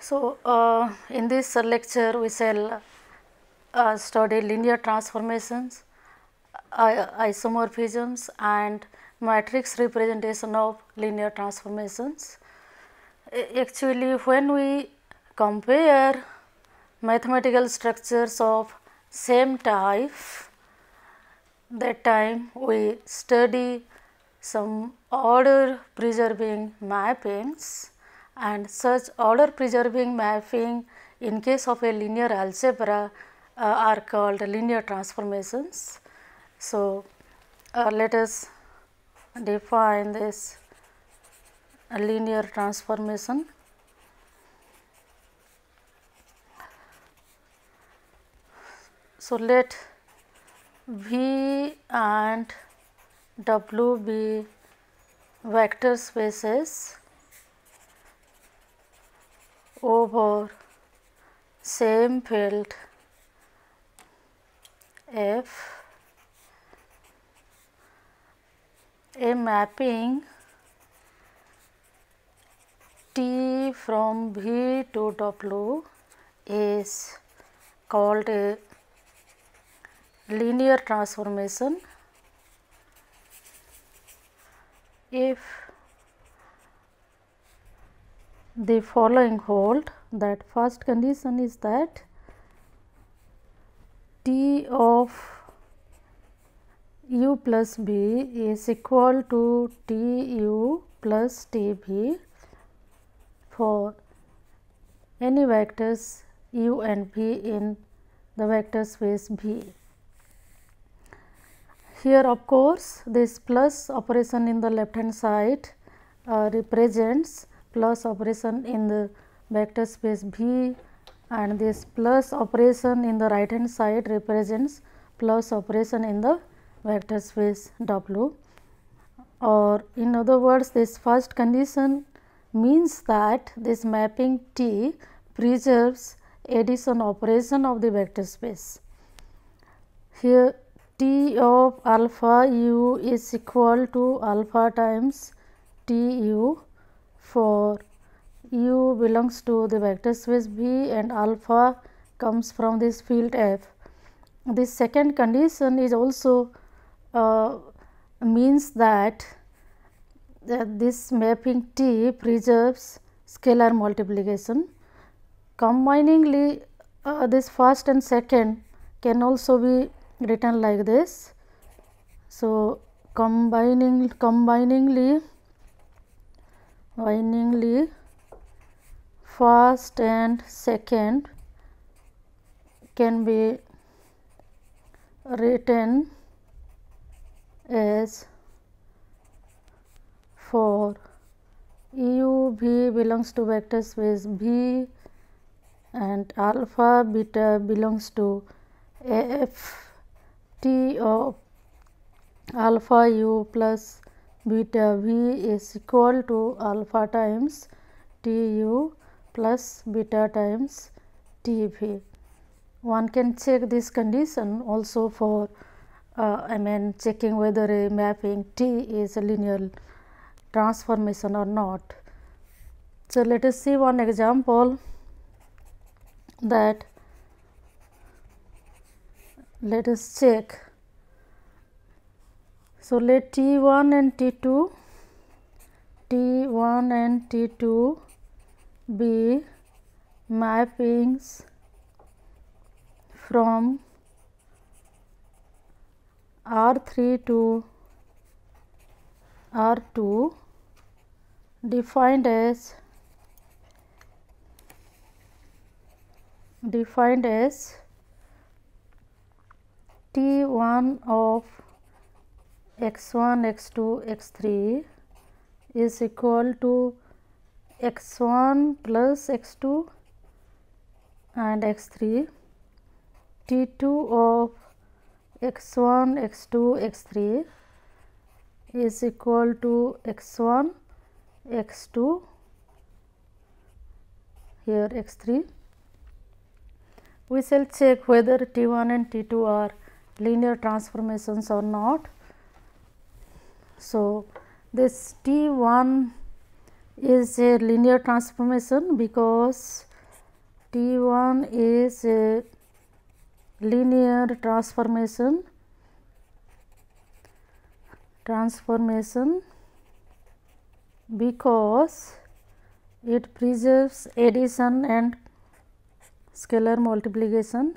So, in this lecture we shall study linear transformations, isomorphisms and matrix representation of linear transformations. Actually, when we compare mathematical structures of same type, that time we study some order preserving mappings, and such order preserving mapping in case of a linear algebra are called linear transformations. So, let us define this linear transformation. So, let V and W be vector spaces over same field F. A mapping T from V to W is called a linear transformation if the following hold. That first condition is that T of u plus b is equal to T u plus T b for any vectors u and v in the vector space V. Here of course, this plus operation in the left hand side represents plus operation in the vector space V, and this plus operation in the right hand side represents plus operation in the vector space W, or in other words this first condition means that this mapping T preserves addition operation of the vector space. Here T of alpha u is equal to alpha times T u for u belongs to the vector space V and alpha comes from this field F. This second condition is also means that this mapping T preserves scalar multiplication. Combiningly, this first and second can also be written like this. So, combiningly first and second can be written as for u v belongs to vector space V and alpha beta belongs to F T of alpha u plus beta v is equal to alpha times T u plus beta times T v. One can check this condition also for checking whether a mapping T is a linear transformation or not. So, let us see one example that let us check. So, let T1 and T2 be mappings from R3 to R2 defined as T1 of x1, x2, x3 is equal to x1 plus x2 and x3, T2 of x1, x2, x3 is equal to x1, x2, here x3. We shall check whether T1 and T2 are linear transformations or not. So, this T1 is a linear transformation because T1 is a linear transformation because it preserves addition and scalar multiplication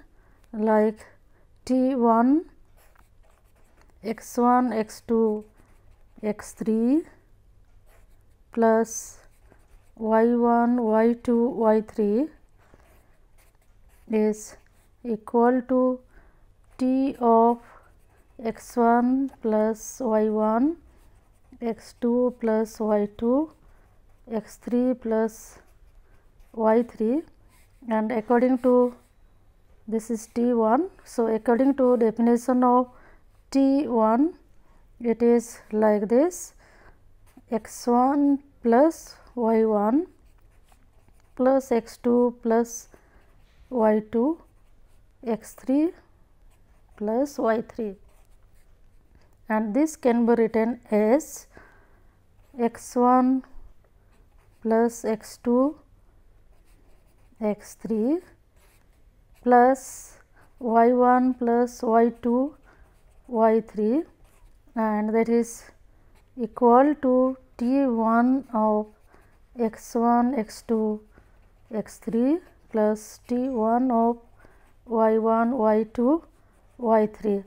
like T1 x1 x2 x3 plus y1 y2 y3 is equal to T of x1 plus y1 x2 plus y2 x3 plus y3, and according to this is T1. So, according to definition of T1, it is like this: x1 plus y1 plus x2 plus y2 x3 plus y3, and this can be written as x1 plus x2 x3 plus y1 plus y2 y3, and that is equal to T1 of x1 x2 x3 plus T1 of y1 y2 y3.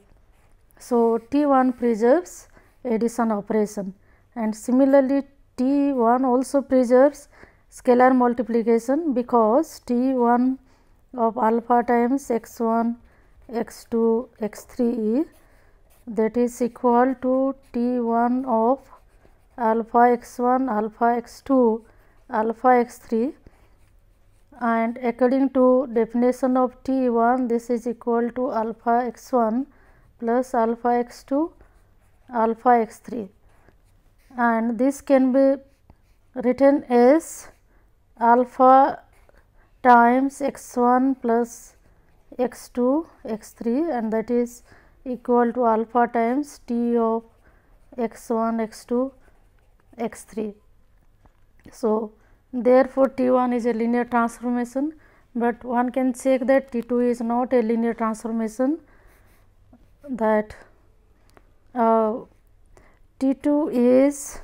So, T1 preserves addition operation, and similarly T1 also preserves scalar multiplication because T1 of alpha times x1 x2 x3, that is equal to T1 of alpha x1 alpha x2 alpha x3, and according to definition of T1, this is equal to alpha x1 plus alpha x2 alpha x3, and this can be written as alpha times x1 plus x2 x3, and that is equal to alpha times T of x1 x2 x3. So, therefore, T1 is a linear transformation, but one can check that T2 is not a linear transformation, that T2 is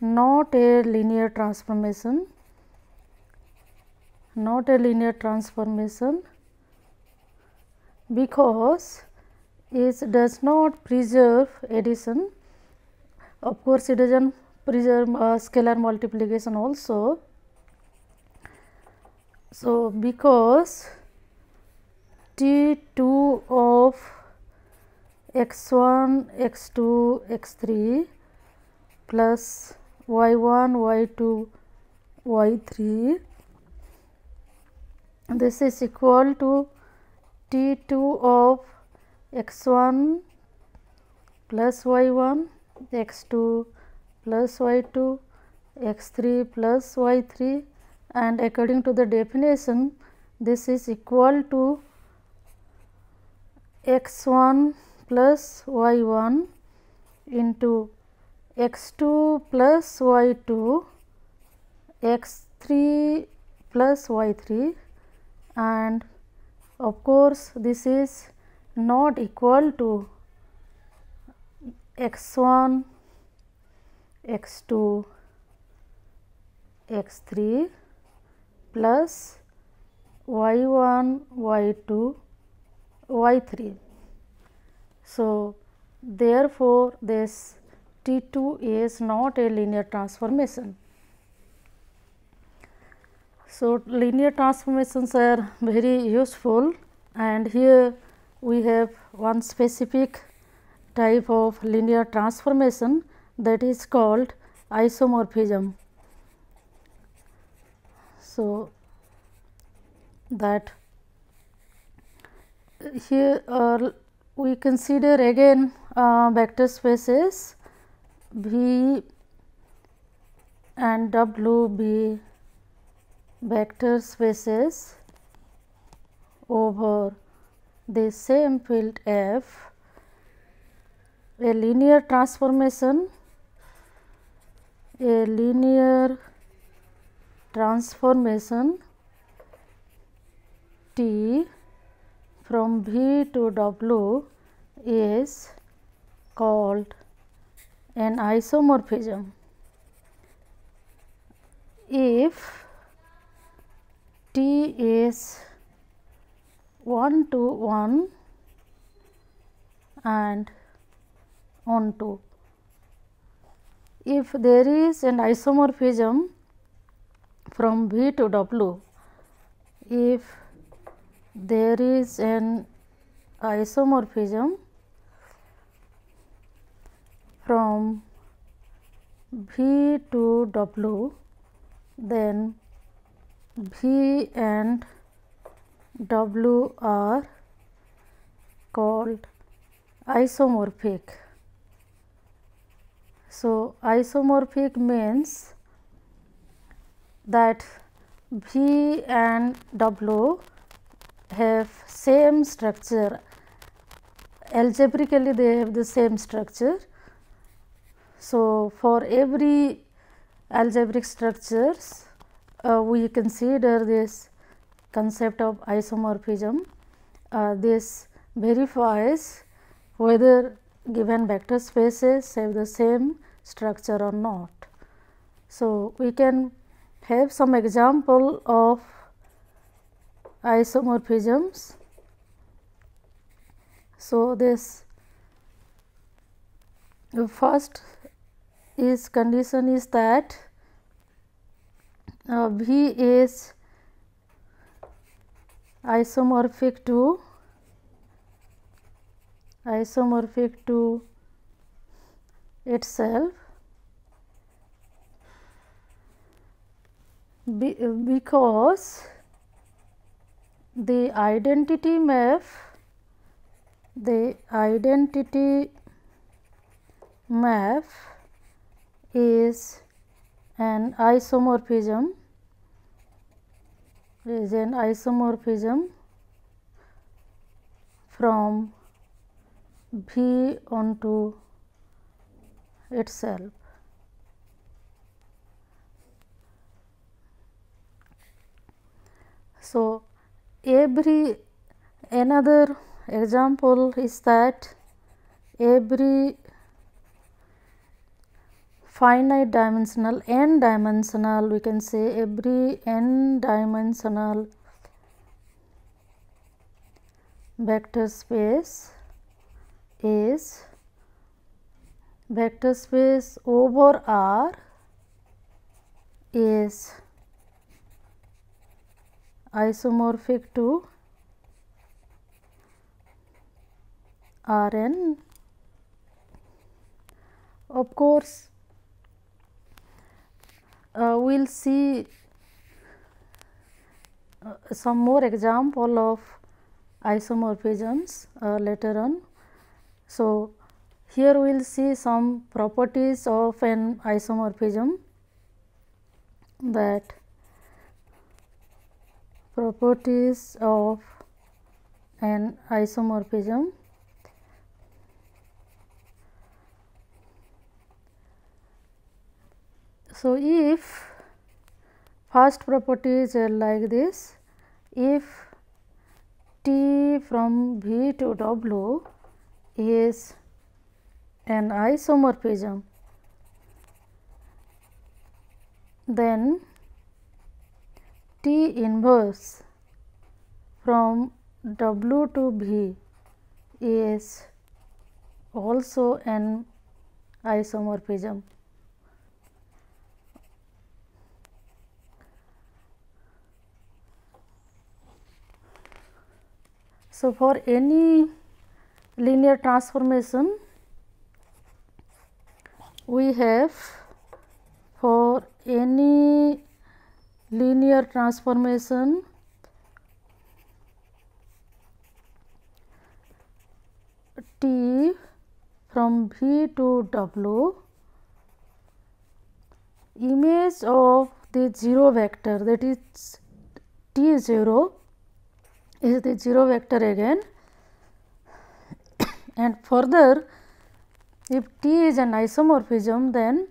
not a linear transformation, because it does not preserve addition. Of course, it does not preserve scalar multiplication also. So, because T2 of x1 x2 x3 plus y1 y2 y3, this is equal to T2 of x1 plus y1 x2 plus y2 x3 plus y3, and according to the definition, this is equal to x1 plus y1 into x2 plus y2 x3 plus y3, and of course, this is not equal to x1 x2 x3 plus y1 y2 y3. So, therefore, this T2 is not a linear transformation. So, linear transformations are very useful, and here we have one specific type of linear transformation, that is called isomorphism. So, that here we consider again vector spaces V and W be vector spaces over the same field F. A linear transformation T from V to W is called an isomorphism. If T is 1 to 1 and on 2. If there is an isomorphism from V to W, if there is an isomorphism from V to W, then V and W are called isomorphic. So, isomorphic means that V and W have same structure, algebraically they have the same structure. So, for every algebraic structures we consider this concept of isomorphism. This verifies whether given vector spaces have the same structure or not. So, we can have some example of isomorphisms. So, this first is condition is that V is isomorphic to itself because the identity map is an isomorphism from V onto itself. So, another example is that every finite dimensional n dimensional, we can say every n dimensional vector space is vector space over R is isomorphic to Rn. Of course, we will see some more example of isomorphisms later on. So, here we will see some properties of an isomorphism, that properties of an isomorphism. So, if first properties are like this, if T from V to W is an isomorphism, then T inverse from W to V is also an isomorphism. So, for any linear transformation, we have for any linear transformation T from V to W, image of the 0 vector, that is T 0 is the 0 vector again, and further if T is an isomorphism, then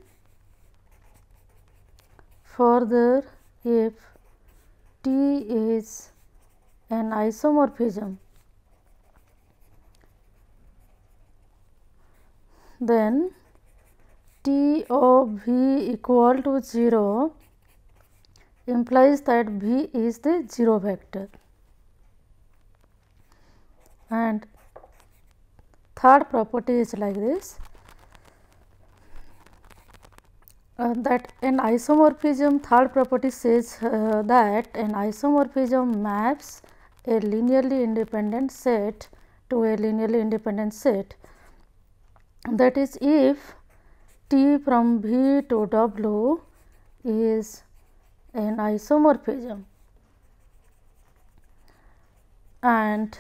further if T is an isomorphism, then T of V equal to 0 implies that V is the 0 vector. And third property is like this, that an isomorphism, third property says that an isomorphism maps a linearly independent set to a linearly independent set. That is, if T from V to W is an isomorphism and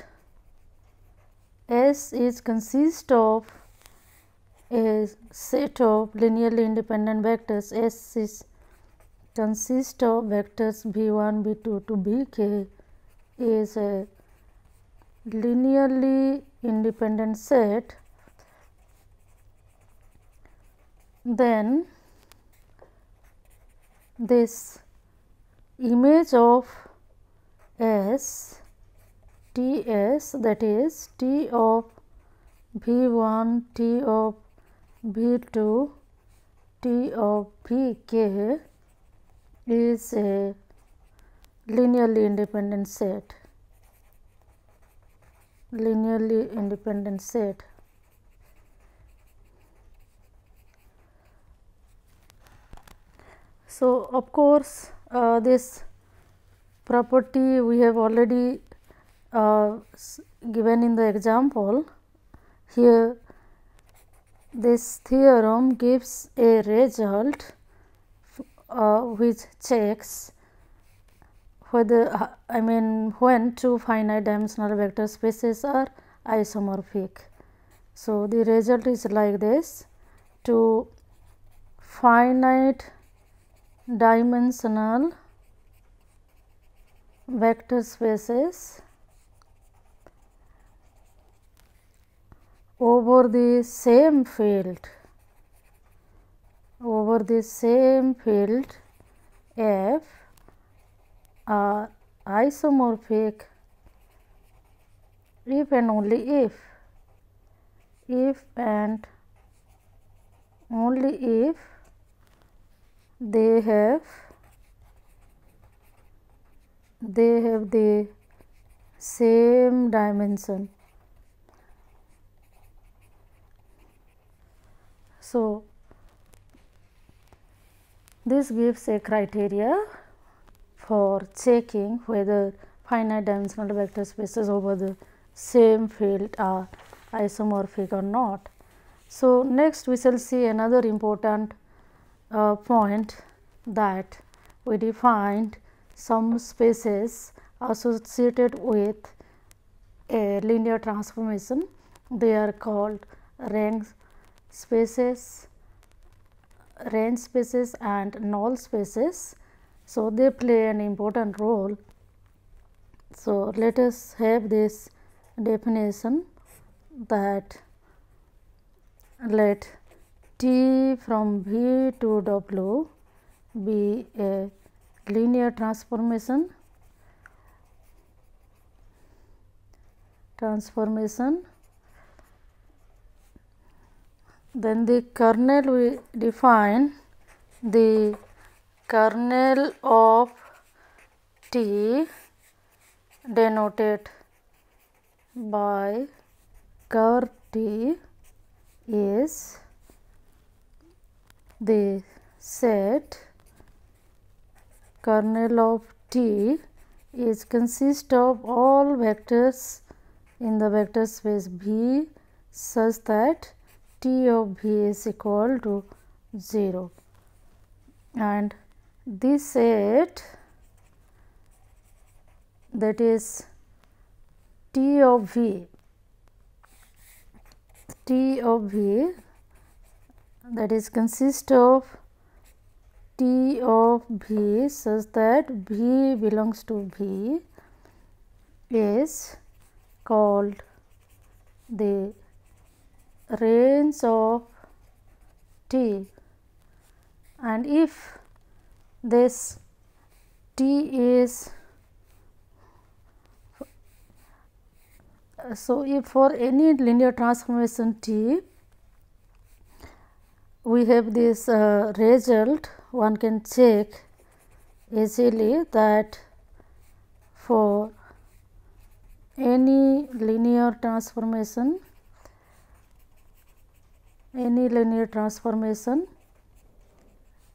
S is consist of a set of linearly independent vectors. S is consist of vectors V1, V2 to Vk is a linearly independent set, then this image of S T S, that is T of V1, T of V2, T of Vk is a linearly independent set, linearly independent set. So, of course, this property we have already given in the example. Here this theorem gives a result which checks whether when two finite dimensional vector spaces are isomorphic. So, the result is like this: two finite dimensional vector spaces over the same field, F are isomorphic if and only if and only if they have the same dimension. So, this gives a criteria for checking whether finite dimensional vector spaces over the same field are isomorphic or not. So, next we shall see another important point, that we defined some spaces associated with a linear transformation. They are called range spaces and null spaces. So, they play an important role. So, let us have this definition, that let T from V to W be a linear transformation then the kernel, we define the kernel of T denoted by ker T is the set kernel of T is consist of all vectors in the vector space V such that T of V is equal to 0, and this set, that is T of V that is consist of T of V such that V belongs to V is called the range of T, and if this T is So, if for any linear transformation T, we have this result, one can check easily that for any linear transformation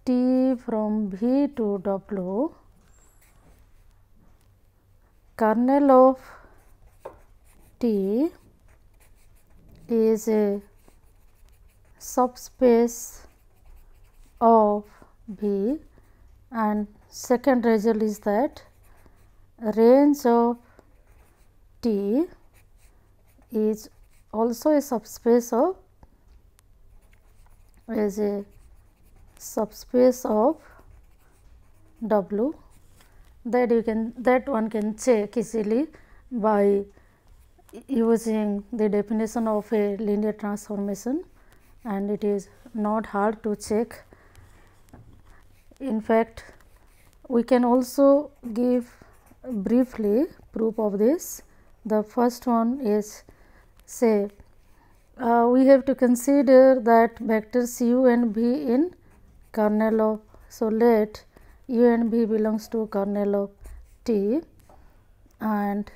T from V to W, kernel of T is a subspace of V, and second result is that range of T is also a subspace of W, that one can check easily by using the definition of a linear transformation, and it is not hard to check. In fact, we can also give briefly proof of this. The first one is, say we have to consider that vectors u and v in kernel of, so let u and v belongs to kernel of T, and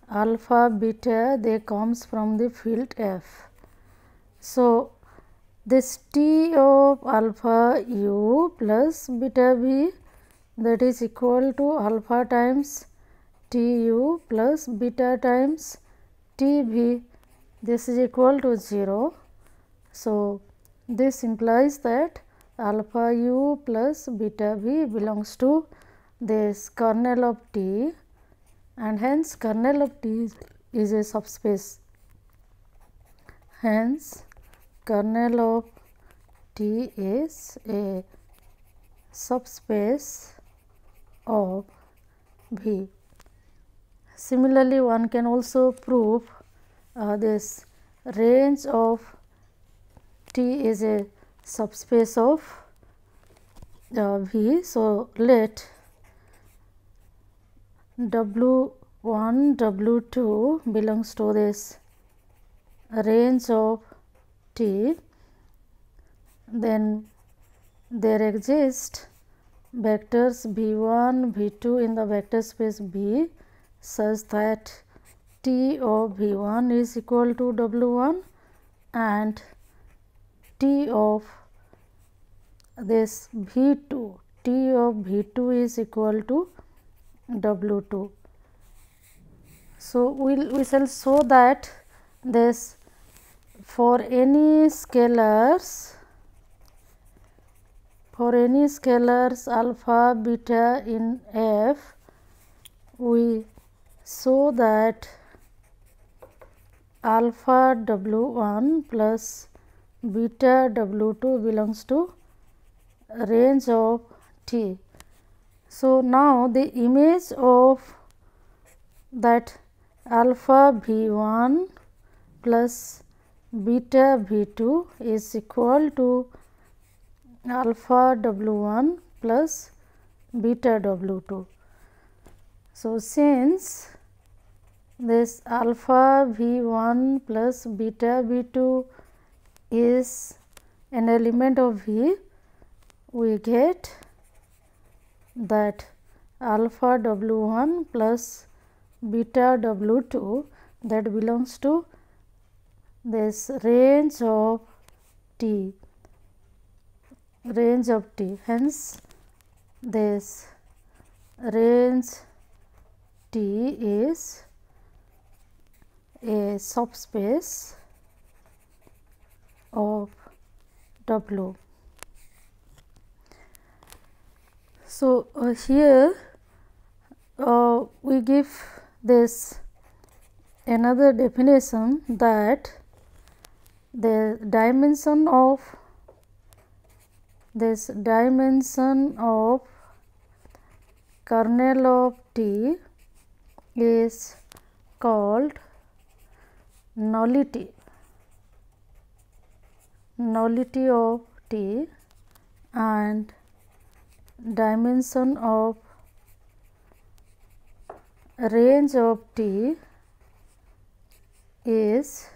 alpha beta they comes from the field F. So, this T of alpha u plus beta v, that is equal to alpha times T u plus beta times T v, this is equal to 0. So, this implies that alpha u plus beta v belongs to this kernel of T, and hence kernel of T is a subspace. Hence, kernel of T is a subspace of V. Similarly, one can also prove this range of T is a subspace of V. So, let W1, W2 belongs to this range of T, then there exist vectors V1, V2 in the vector space B such that T of V1 is equal to W1 and T of this V2, T of V2 is equal to W2. So, we shall show that this for any scalars alpha beta in F, we show that alpha W1 plus beta W2 belongs to range of T. So, now the image of that alpha V1 plus beta V2 is equal to alpha W1 plus beta W2. So, since this alpha V1 plus beta V2 is an element of V, we get that alpha W1 plus beta W2 that belongs to this range of T. Hence, this range T is a subspace of W. So, here we give this another definition that the dimension of kernel of T is called nullity of T, and dimension of range of T is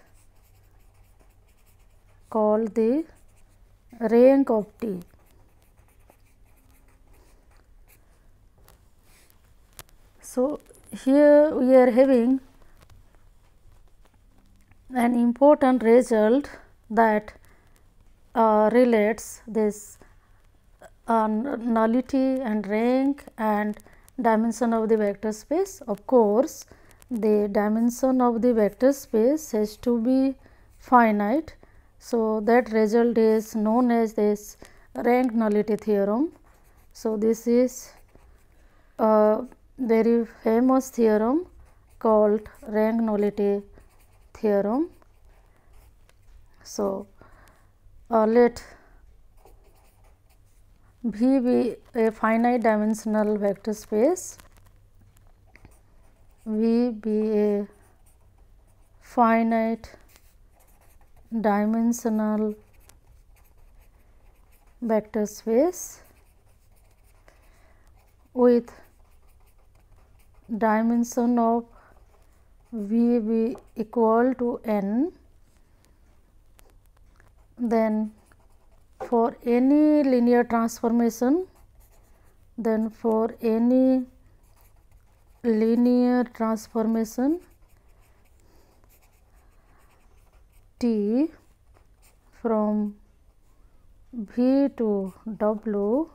called the rank of T. So, here we are having an important result that relates this nullity and rank and dimension of the vector space. Of course, the dimension of the vector space has to be finite. So, that result is known as this rank nullity theorem. So, this is a very famous theorem called rank nullity theorem. So, let V be a finite dimensional vector space, V be a finite dimensional vector space with dimension of V be equal to n, then for any linear transformation, T from V to W,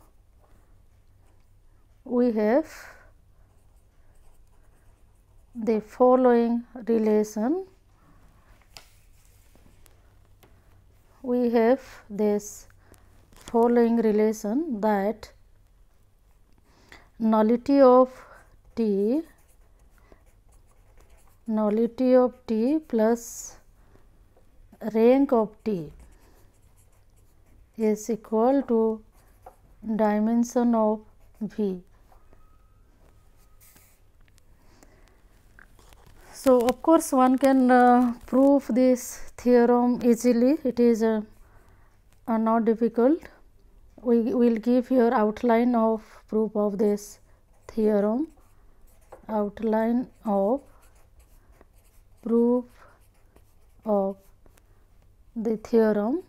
we have the following relation. We have this following relation, that nullity of T plus rank of T is equal to dimension of V. So, of course, one can prove this theorem easily. It is not difficult. We will give here outline of proof of this theorem, outline of proof of the theorem.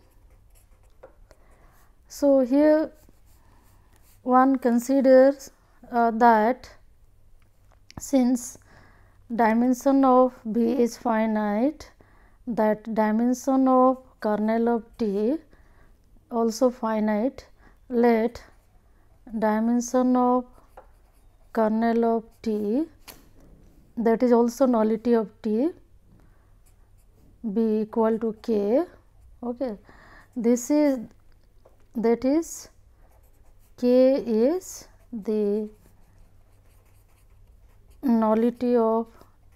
So, here one considers that since dimension of B is finite, that dimension of kernel of T also finite, let dimension of kernel of T, that is also nullity of T, be equal to k. Okay. This is, that is, k is the nullity of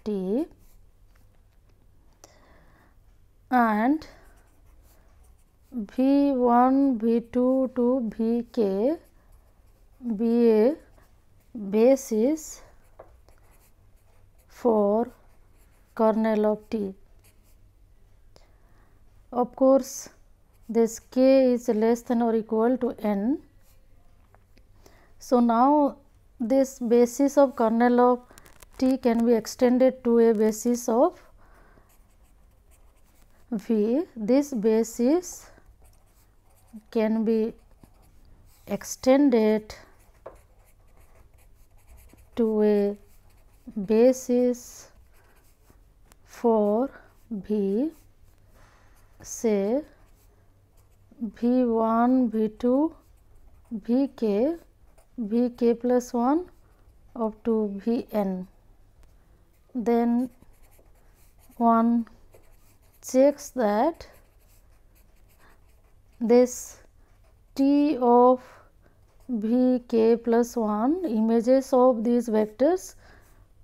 T, and V1, V2 to Vk be a basis for kernel of T. Of course, this k is less than or equal to n. So, now this basis of kernel of T can be extended to a basis of V. This basis can be extended to a basis for V, say V1, V2, Vk plus 1 up to Vn. Then one checks that this T of Vk plus 1, images of these vectors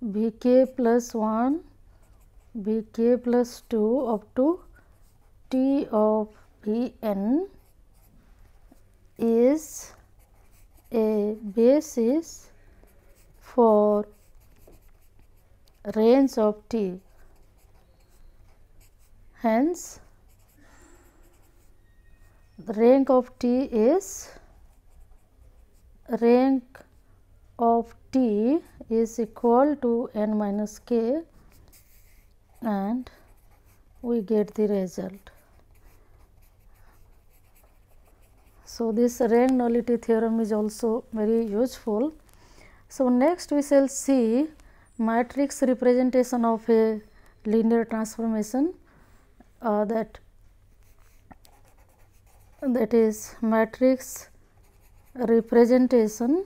Vk plus 1, Vk plus 2 up to T of Vn is a basis for range of T. Hence, the rank of T is equal to n minus k, and we get the result. So, this rank nullity theorem is also very useful. So, next we shall see matrix representation of a linear transformation, that is matrix representation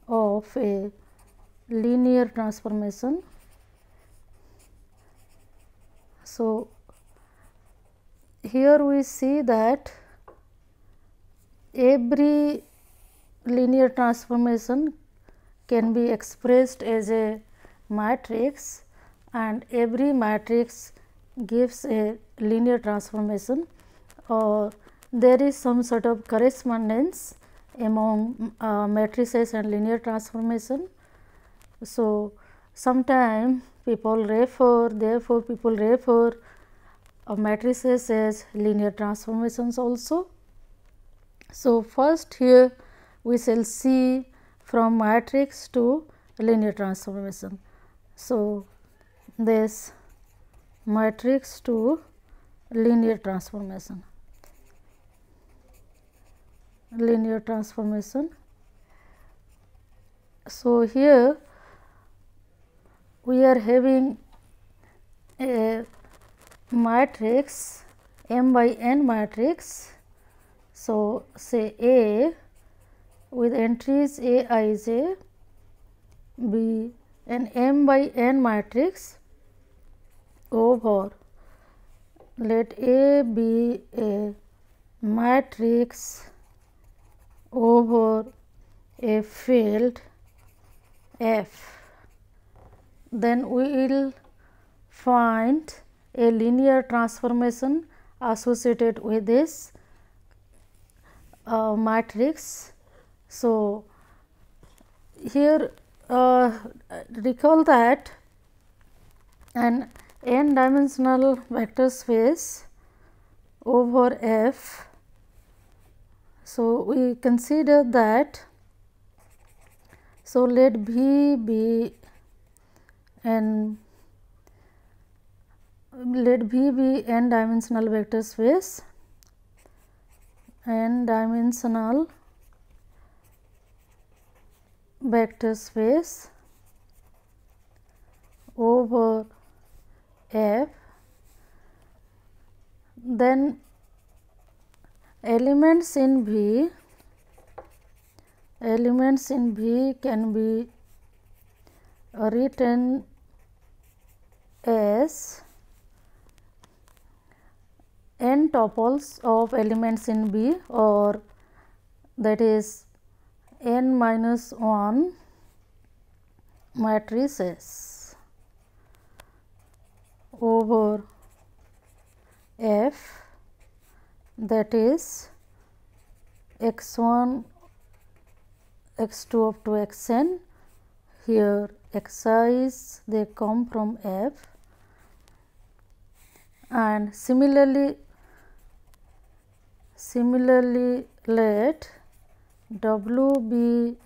of a linear transformation. So, here we see that every linear transformation can be expressed as a matrix, and every matrix gives a linear transformation, or there is some sort of correspondence among matrices and linear transformation. So, sometimes people refer matrices as linear transformations also. So, first here we shall see from matrix to linear transformation. So, this matrix to linear transformation. So, here we are having a matrix M by n matrix. So, say A with entries A I J be an M by n matrix over, let A be a matrix over a field F. Then we will find a linear transformation associated with this matrix. So, here recall that an n dimensional vector space over F. So, we consider that, so let V be n dimensional vector space, n dimensional vector space over F. Then elements in V can be written as n tuples of elements in B, or that is n minus 1 matrices over F, that is x 1, x 2 up to x n. Here x i's they come from F, and similarly let W be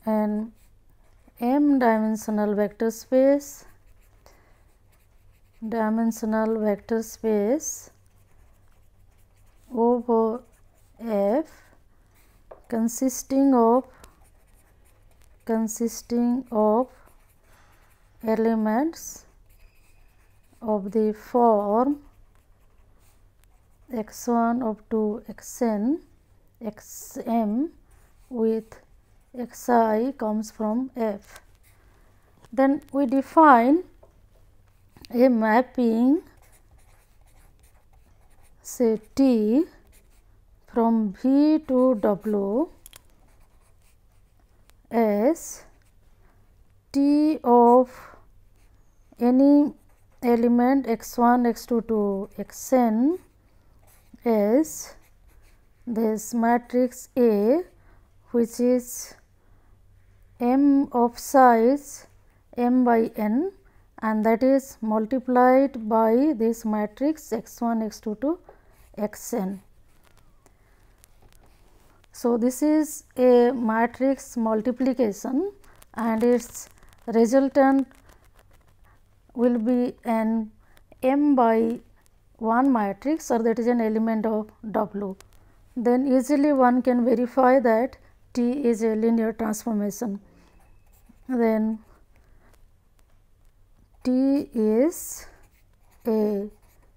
an m dimensional vector space over F consisting of elements of the form x 1 up to x n, x m with x I comes from F. Then we define a mapping, say T, from V to W as T of any element x 1, x 2 to x n as this matrix A, which is m of size m by n, and that is multiplied by this matrix x 1, x 2 to x n. So, this is a matrix multiplication and its resultant will be an m by 1 matrix, or that is an element of W. Then easily one can verify that T is a linear transformation. Then T is a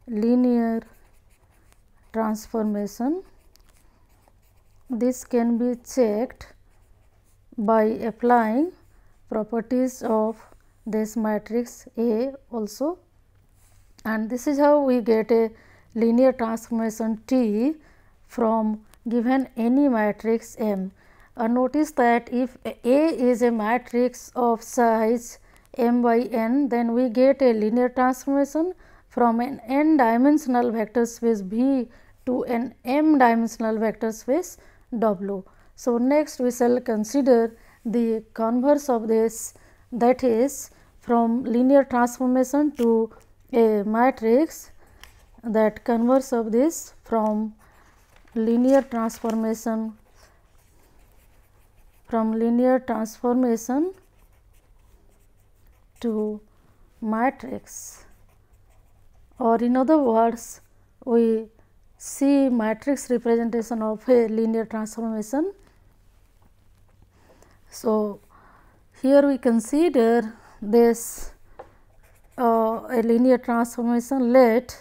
linear transformation. This can be checked by applying properties of this matrix A also, and this is how we get a linear transformation T from given any matrix M. Notice that if A is a matrix of size m by n, then we get a linear transformation from an n dimensional vector space V to an m dimensional vector space W. So, next we shall consider the converse of this, that is from linear transformation to a matrix, that converse of this from linear transformation to matrix, or in other words we see matrix representation of a linear transformation. So, here we consider this a linear transformation. Let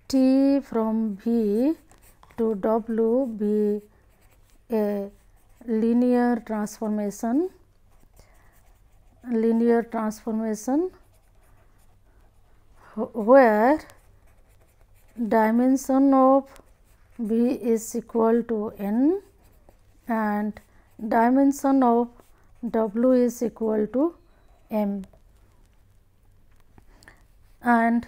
T from V to W be a linear transformation where dimension of V is equal to n and dimension of W is equal to m, and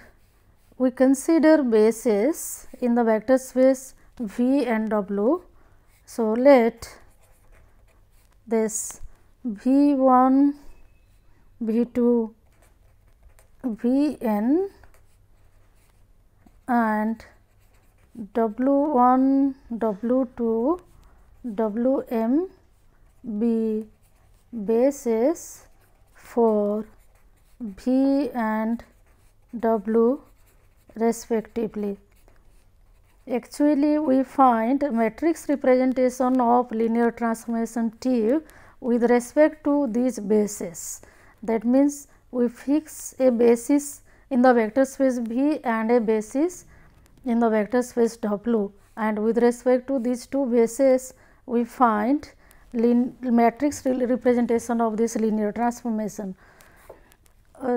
we consider bases in the vector space V and W. So, let this V1, V2, Vn and W1, W2, Wm be bases for V and W respectively. Actually, we find matrix representation of linear transformation T with respect to these bases. That means, we fix a basis in the vector space V and a basis in the vector space W, and with respect to these two bases we find matrix representation of this linear transformation.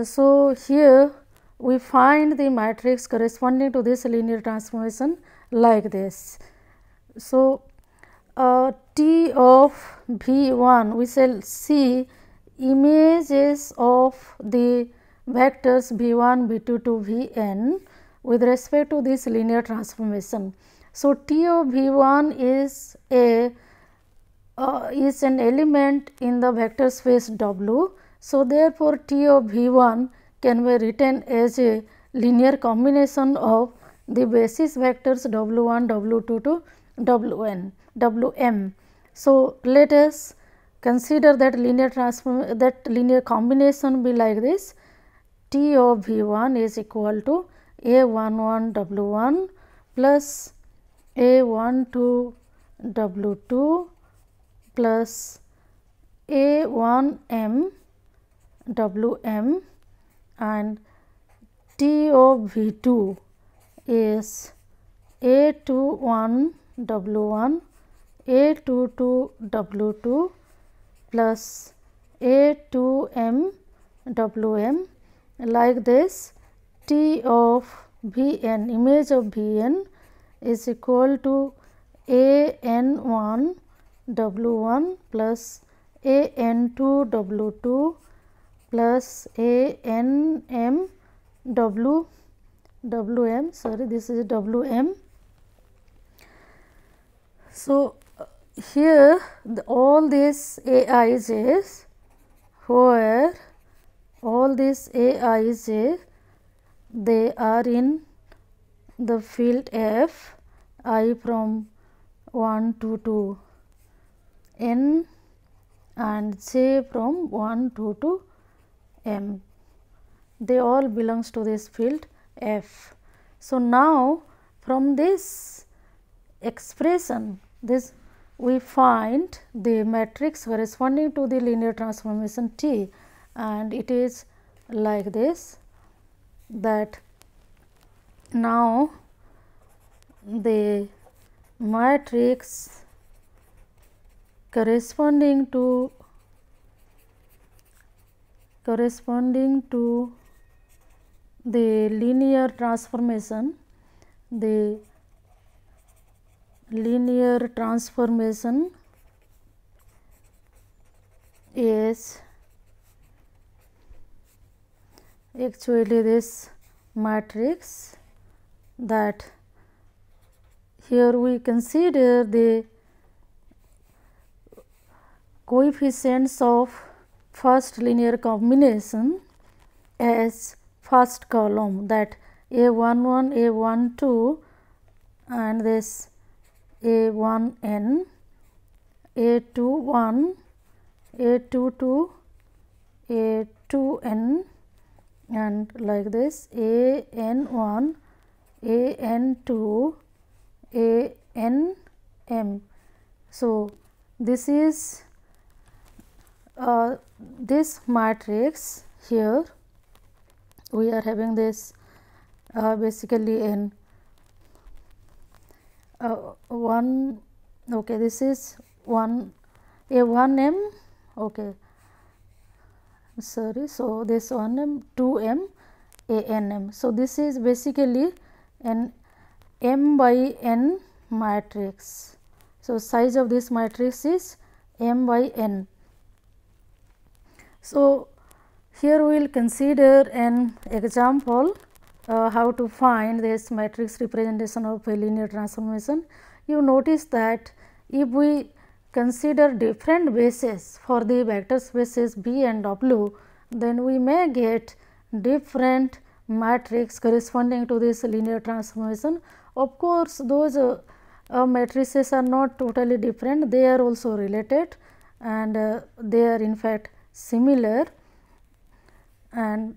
So, here we find the matrix corresponding to this linear transformation like this. So, T of V1, we shall see images of the vectors V1, V2 to Vn with respect to this linear transformation. So, T of V1 is an element in the vector space W. So, therefore, T of V1 can be written as a linear combination of the basis vectors W1, W2 to Wm. So, let us consider that linear combination be like this. T of V1 is equal to A11 W1 plus A12 W2 plus A1m Wm, and T of V2 is A21 W1 A22 W2 plus A2m Wm. Like this, T of Vn, image of Vn is equal to An1 W1 plus An2 W2 plus Anm Wm, sorry, this is Wm. So, here all these Aij, where all these Aij, they are in the field F I from 1 to 2, n and j from 1 to m. they all belongs to this field F. So, now from this expression, this we find the matrix corresponding to the linear transformation T, and it is like this, that now the matrix corresponding to the linear transformation, is actually this matrix, that here we consider the coefficients of first linear combination as first column, that A11, A12 and this A1n, A21, A22, A2n and like this AN1, AN2, ANM. So, this is this matrix. Here we are having this basically in one, okay, this is one A1m, okay, sorry. So, this 1m, 2m, ANM. So, this is basically an m by n matrix. So, size of this matrix is m by n. So, here we will consider an example how to find this matrix representation of a linear transformation. You notice that if we consider different bases for the vector spaces B and W, then we may get different matrix corresponding to this linear transformation. Of course, those matrices are not totally different, they are also related, and they are in fact similar, and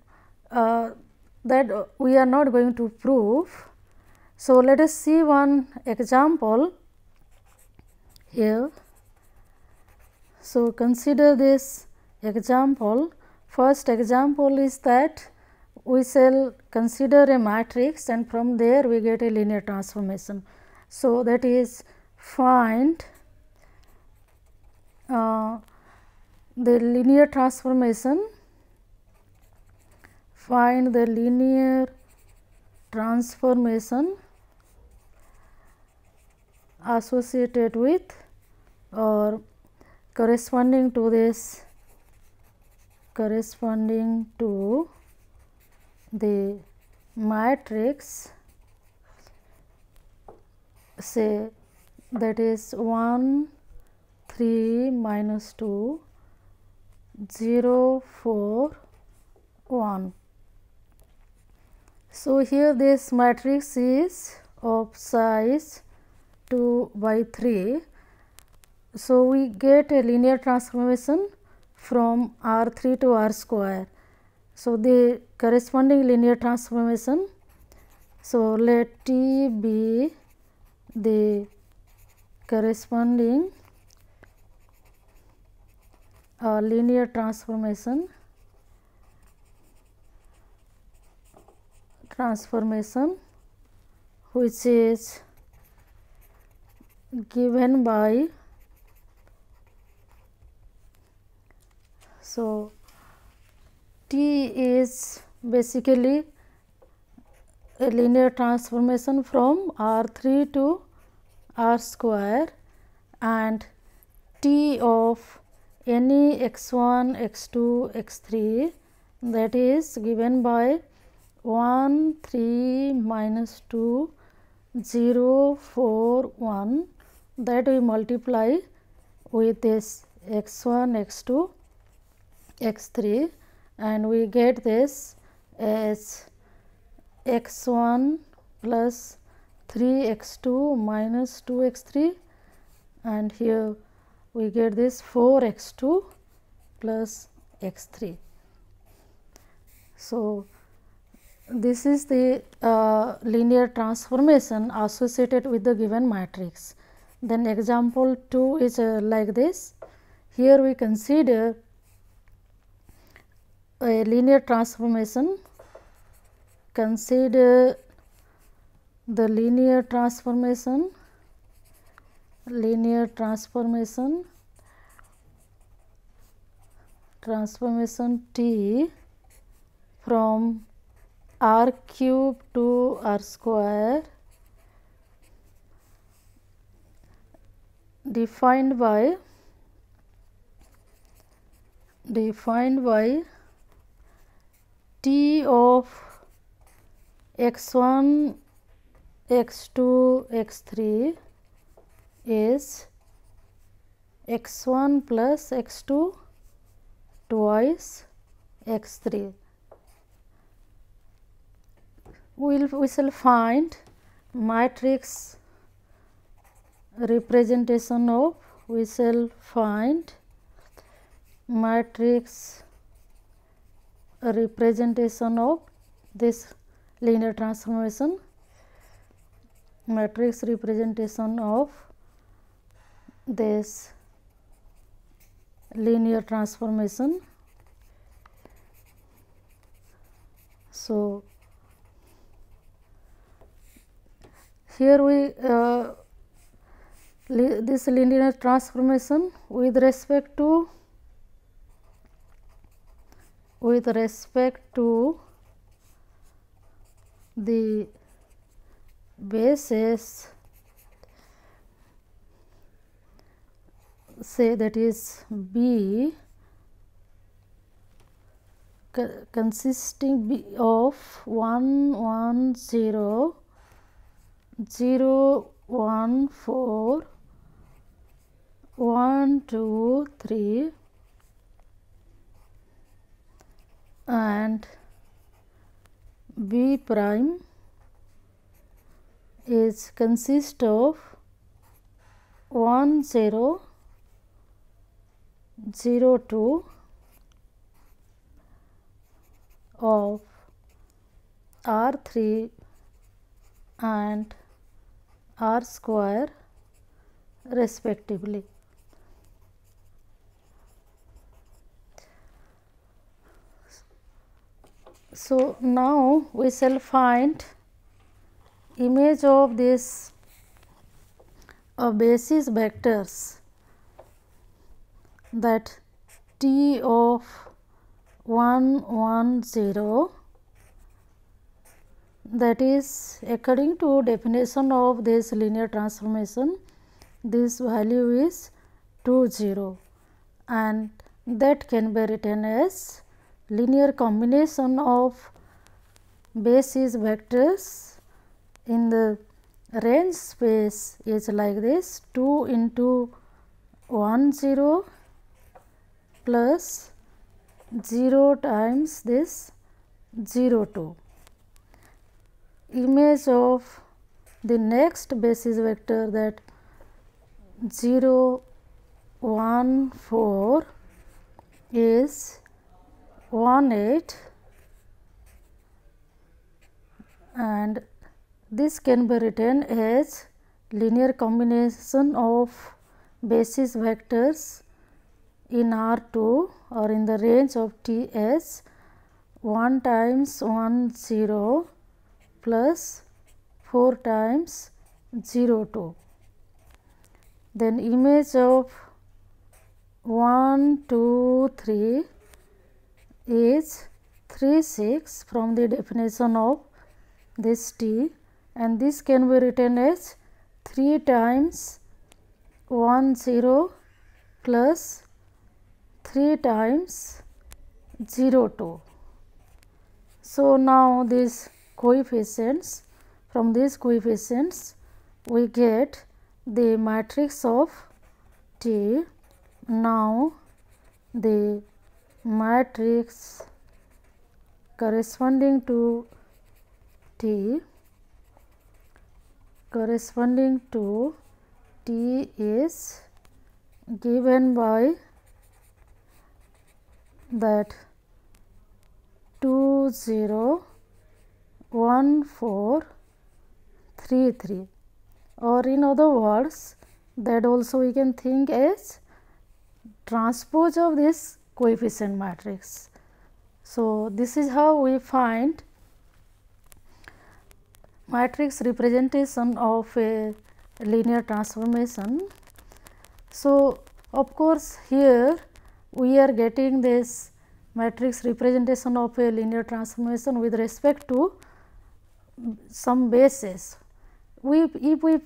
that we are not going to prove. So, let us see one example here. So, consider this example. First example is that we shall consider a matrix and from there we get a linear transformation. So, that is find the linear transformation, find the linear transformation associated with or corresponding to this, corresponding to the matrix, say that is 1 3 minus 2 0 4 1. So, here this matrix is of size 2 by 3. So, we get a linear transformation from R 3 to R square. So, the corresponding linear transformation. So, let T be the corresponding linear transformation which is given by, so T is basically a linear transformation from R 3 to R square, and T of any x 1, x 2, x 3, that is given by 1 3 minus 2 0 4 1, that we multiply with this x 1, x 2, x 3, and we get this as x 1 plus 3 x 2 minus 2 x 3, and here we get this 4 x 2 plus x 3. So, this is the linear transformation associated with the given matrix. Then example 2 is like this. Here we consider a linear transformation. Consider the linear transformation T from r cube to r square defined by T of x1, x2, x3 is x1 plus x2 twice x3. We shall find matrix representation of this linear transformation. Matrix representation of this linear transformation. So, here we this linear transformation with respect to the bases, say that is B consisting of 1 1 0 0 1 4 1 2 3 and B prime is consist of 1 0 0 2 of R3 and R square respectively. So, now we shall find image of this basis vectors, that T of 1 1 0, that is according to definition of this linear transformation, this value is 2 0, and that can be written as linear combination of basis vectors in the range space is like this: 2 into 1 0 plus 0 times this 0 2. Image of the next basis vector, that 0 1 4 is 1 8, and this can be written as linear combination of basis vectors in R2 or in the range of T as 1 times 1 0 plus 4 times 0 2. Then image of 1 2 3 is 3 6 from the definition of this T, and this can be written as 3 times 1 0 plus 3 times 0 2. So, now these coefficients, from these coefficients we get the matrix of T. Now, the matrix corresponding to T is given by that 2 2 0 1 4 3 3, or in other words that also we can think as transpose of this coefficient matrix. So, this is how we find matrix representation of a linear transformation. So, of course, here we are getting this matrix representation of a linear transformation with respect to some bases. If we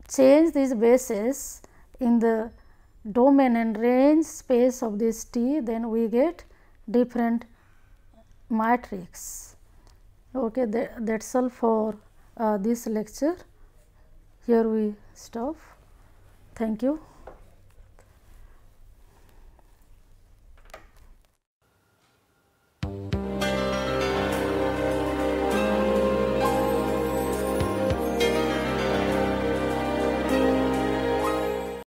change these bases in the domain and range space of this T, then we get different matrix. Okay, that's all for this lecture. Here we stop. Thank you.